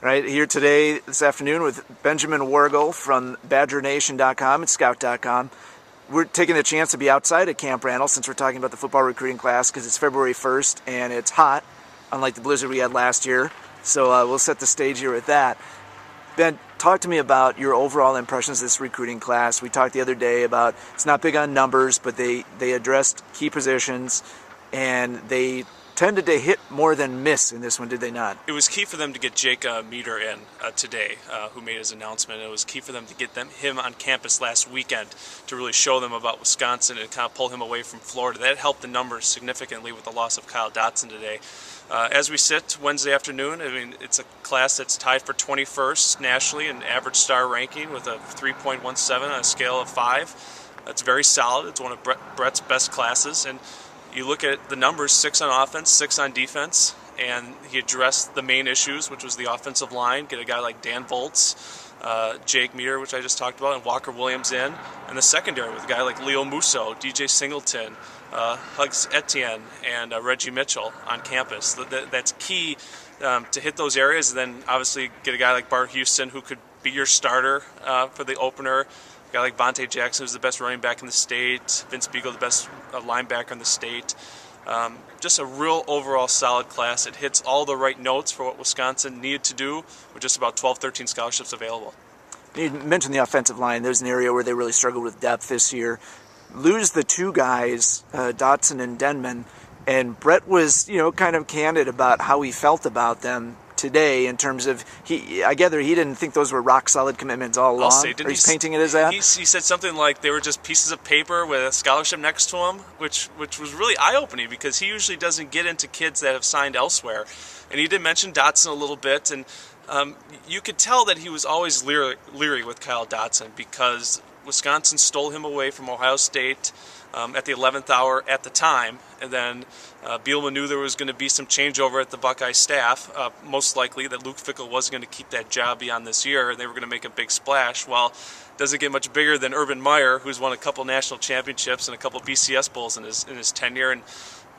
Right here today, this afternoon, with Benjamin Wargel from BadgerNation.com and Scout.com. We're taking the chance to be outside at Camp Randall since we're talking about the football recruiting class because it's February 1st and it's hot, unlike the blizzard we had last year. So we'll set the stage here with that. Ben, talk to me about your overall impressions of this recruiting class. We talked the other day about it's not big on numbers, but they addressed key positions and they tended to hit more than miss in this one, did they not? It was key for them to get Jake Meyer in today, who made his announcement. It was key for them to get him on campus last weekend to really show them about Wisconsin and kind of pull him away from Florida. That helped the numbers significantly with the loss of Kyle Dotson today. As we sit Wednesday afternoon, I mean, it's a class that's tied for 21st nationally in average star ranking with a 3.17 on a scale of 5. That's very solid. It's one of Brett's best classes. And you look at the numbers, 6 on offense, 6 on defense, and he addressed the main issues, which was the offensive line, get a guy like Dan Volz, Jake Meyer, which I just talked about, and Walker Williams in, and the secondary with a guy like Leo Musso, DJ Singleton, Hugs Etienne, and Reggie Mitchell on campus. That's key to hit those areas, and then obviously get a guy like Bart Houston who could be your starter for the opener. A guy like Vontae Jackson, who's the best running back in the state. Vince Beagle, the best linebacker in the state. Just a real overall solid class. It hits all the right notes for what Wisconsin needed to do with just about 12, 13 scholarships available. You mentioned the offensive line. There's an area where they really struggled with depth this year. Lose the two guys, Dotson and Denman, and Brett was, kind of candid about how he felt about them today in terms of, I gather he didn't think those were rock-solid commitments all along. I'll say, didn't he's painting it as that? He said something like they were just pieces of paper with a scholarship next to them, which was really eye-opening because he usually doesn't get into kids that have signed elsewhere. And he did mention Dotson a little bit, and you could tell that he was always leery with Kyle Dotson because Wisconsin stole him away from Ohio State at the 11th hour at the time, and then Bielema knew there was going to be some changeover at the Buckeye staff, most likely that Luke Fickell wasn't going to keep that job beyond this year, and they were going to make a big splash. Well, doesn't get much bigger than Urban Meyer, who's won a couple national championships and a couple BCS bowls in his tenure, and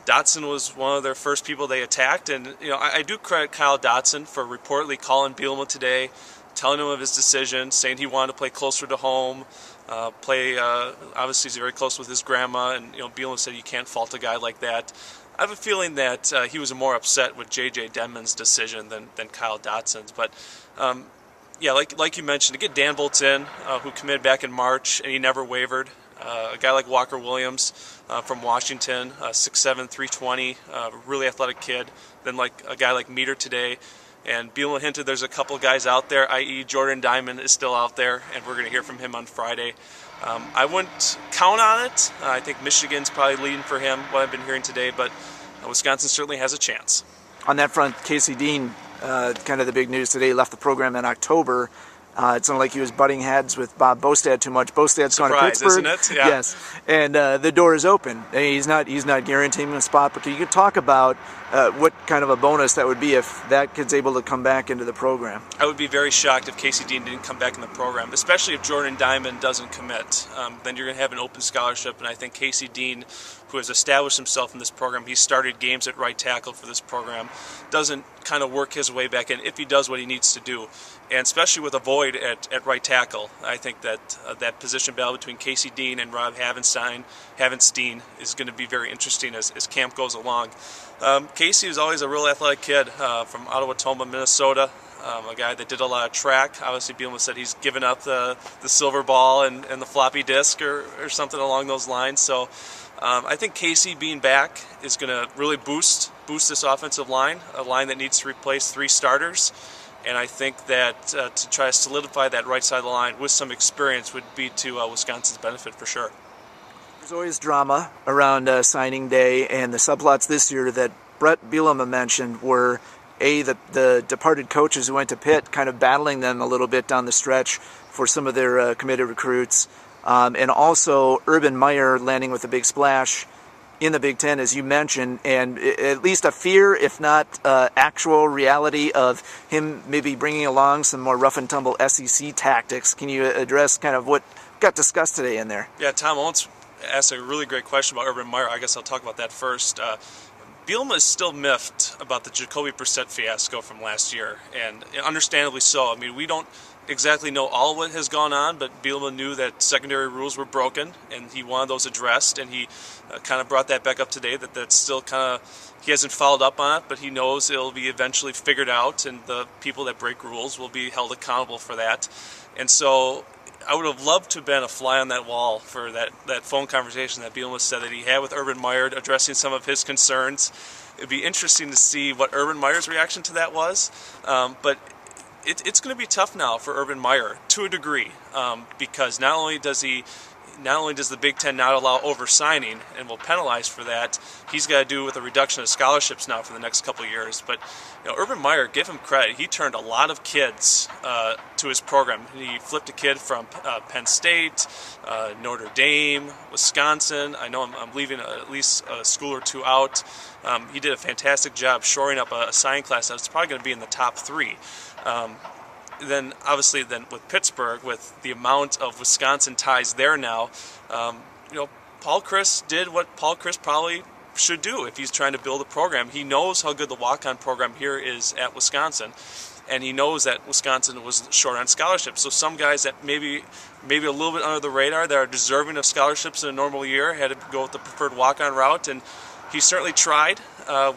Dotson was one of their first people they attacked. And I do credit Kyle Dotson for reportedly calling Bielema today, telling him of his decision, saying he wanted to play closer to home. Obviously he's very close with his grandma, and Bielema said you can't fault a guy like that. I have a feeling that he was more upset with J.J. Denman's decision than Kyle Dotson's. But yeah, like you mentioned, to get Dan Volz in, who committed back in March, and he never wavered. A guy like Walker Williams from Washington, 6'7", 320, really athletic kid. Then like a guy like Meyer today. And Bielema hinted there's a couple guys out there, i.e. Jordan Diamond is still out there, and we're going to hear from him on Friday. I wouldn't count on it. I think Michigan's probably leading for him, what I've been hearing today, but Wisconsin certainly has a chance. On that front, Kaycee Dean, kind of the big news today, left the program in October. It sounded like he was butting heads with Bob Bostad too much. Bostad's gone to Pittsburgh. Isn't it? Yeah. Yes, and the door is open. He's not guaranteeing a spot, but you could talk about what kind of a bonus that would be if that kid's able to come back into the program. I would be very shocked if Kaycee Dean didn't come back in the program, especially if Jordan Diamond doesn't commit. Then you're going to have an open scholarship, and I think Kaycee Dean, who has established himself in this program, he started games at right tackle for this program, doesn't kind of work his way back in if he does what he needs to do. And especially with a void at right tackle, I think that that position battle between Kaycee Dean and Rob Havenstein is going to be very interesting as camp goes along. Kaycee was always a real athletic kid from Ottawa-Toma, Minnesota, a guy that did a lot of track. Obviously, Bielema said he's given up the silver ball and the floppy disk or something along those lines. So I think Kaycee being back is going to really boost this offensive line, a line that needs to replace 3 starters. And I think that to try to solidify that right side of the line with some experience would be to Wisconsin's benefit for sure. There's always drama around signing day, and the subplots this year that Brett Bielema mentioned were the departed coaches who went to Pitt kind of battling them a little bit down the stretch for some of their committed recruits, and also Urban Meyer landing with a big splash in the Big Ten, as you mentioned, and at least a fear, if not actual reality, of him maybe bringing along some more rough-and-tumble SEC tactics. Can you address kind of what got discussed today in there? Yeah, Tom Owens asked a really great question about Urban Meyer. I guess I'll talk about that first. Bielema is still miffed about the Jacoby Brissett fiasco from last year, and understandably so. I mean, we don't exactly know all what has gone on, but Bielema knew that secondary rules were broken, and he wanted those addressed, and he kind of brought that back up today, that's still kind of, he hasn't followed up on it, but he knows it'll be eventually figured out, and the people that break rules will be held accountable for that. And so I would have loved to have been a fly on that wall for that phone conversation that Bielema said that he had with Urban Meyer, addressing some of his concerns. It'd be interesting to see what Urban Meyer's reaction to that was, but it's going to be tough now for Urban Meyer to a degree, because not only does the Big Ten not allow over-signing and will penalize for that, he's got to do with a reduction of scholarships now for the next couple of years. But Urban Meyer, give him credit, he turned a lot of kids to his program. He flipped a kid from Penn State, Notre Dame, Wisconsin. I know I'm leaving at least a school or two out. He did a fantastic job shoring up a signing class that's probably going to be in the top 3. Then obviously with Pittsburgh, with the amount of Wisconsin ties there now, Paul Chryst did what Paul Chryst probably should do if he's trying to build a program. He knows how good the walk-on program here is at Wisconsin, and he knows that Wisconsin was short on scholarships. So some guys that maybe a little bit under the radar that are deserving of scholarships in a normal year had to go with the preferred walk-on route, and he certainly tried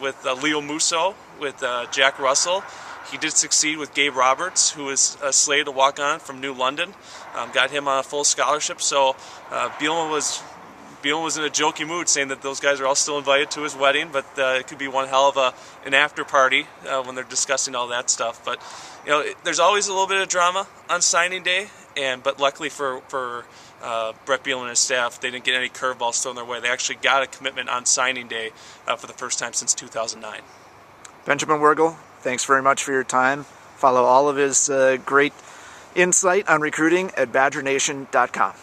with Leo Musso, with Jack Russell. He did succeed with Gabe Roberts, who was slated to walk on from New London. Got him on a full scholarship. So Bielema was in a jokey mood, saying that those guys are all still invited to his wedding, but it could be one hell of an after party when they're discussing all that stuff. But there's always a little bit of drama on signing day, but luckily for Brett Bielema and his staff, they didn't get any curveballs thrown their way. They actually got a commitment on signing day for the first time since 2009. Benjamin Wergel, thanks very much for your time. Follow all of his great insight on recruiting at BadgerNation.com.